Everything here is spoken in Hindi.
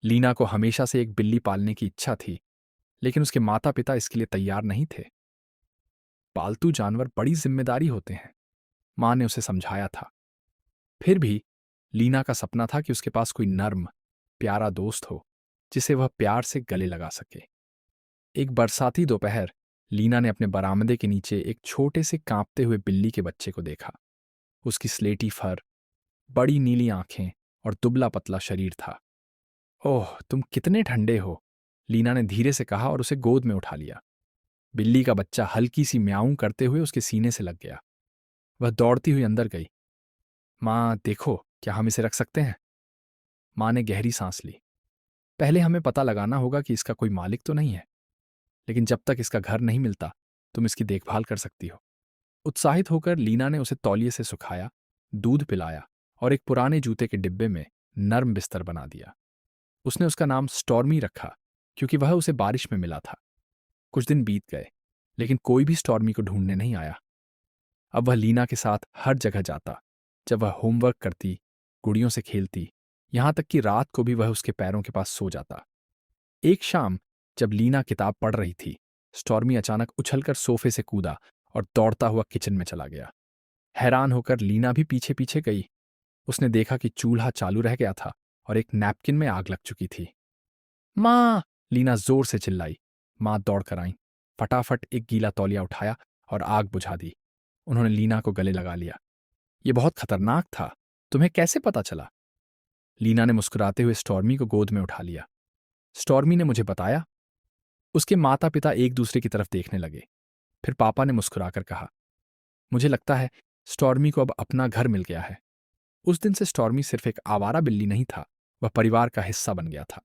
लीना को हमेशा से एक बिल्ली पालने की इच्छा थी, लेकिन उसके माता पिता इसके लिए तैयार नहीं थे। पालतू जानवर बड़ी जिम्मेदारी होते हैं, मां ने उसे समझाया था। फिर भी लीना का सपना था कि उसके पास कोई नर्म, प्यारा दोस्त हो जिसे वह प्यार से गले लगा सके। एक बरसाती दोपहर लीना ने अपने बरामदे के नीचे एक छोटे से कांपते हुए बिल्ली के बच्चे को देखा। उसकी स्लेटी फर, बड़ी नीली आंखें और दुबला पतला शरीर था। ओह, तुम कितने ठंडे हो, लीना ने धीरे से कहा और उसे गोद में उठा लिया। बिल्ली का बच्चा हल्की सी म्याऊं करते हुए उसके सीने से लग गया। वह दौड़ती हुई अंदर गई। माँ देखो, क्या हम इसे रख सकते हैं? माँ ने गहरी सांस ली। पहले हमें पता लगाना होगा कि इसका कोई मालिक तो नहीं है, लेकिन जब तक इसका घर नहीं मिलता तुम इसकी देखभाल कर सकती हो। उत्साहित होकर लीना ने उसे तौलिए से सुखाया, दूध पिलाया और एक पुराने जूते के डिब्बे में नर्म बिस्तर बना दिया। उसने उसका नाम स्टॉर्मी रखा, क्योंकि वह उसे बारिश में मिला था। कुछ दिन बीत गए, लेकिन कोई भी स्टॉर्मी को ढूंढने नहीं आया। अब वह लीना के साथ हर जगह जाता, जब वह होमवर्क करती, गुड़ियों से खेलती, यहां तक कि रात को भी वह उसके पैरों के पास सो जाता। एक शाम जब लीना किताब पढ़ रही थी, स्टॉर्मी अचानक उछलकर सोफे से कूदा और दौड़ता हुआ किचन में चला गया। हैरान होकर लीना भी पीछे पीछे गई। उसने देखा कि चूल्हा चालू रह गया था और एक नैपकिन में आग लग चुकी थी। माँ! लीना जोर से चिल्लाई। माँ दौड़ कर आईं, फटाफट एक गीला तौलिया उठाया और आग बुझा दी। उन्होंने लीना को गले लगा लिया। ये बहुत खतरनाक था, तुम्हें कैसे पता चला? लीना ने मुस्कुराते हुए स्टॉर्मी को गोद में उठा लिया। स्टॉर्मी ने मुझे बताया। उसके माता पिता एक दूसरे की तरफ देखने लगे। फिर पापा ने मुस्कुराकर कहा, मुझे लगता है स्टॉर्मी को अब अपना घर मिल गया है। उस दिन से स्टॉर्मी सिर्फ एक आवारा बिल्ली नहीं था, वह परिवार का हिस्सा बन गया था।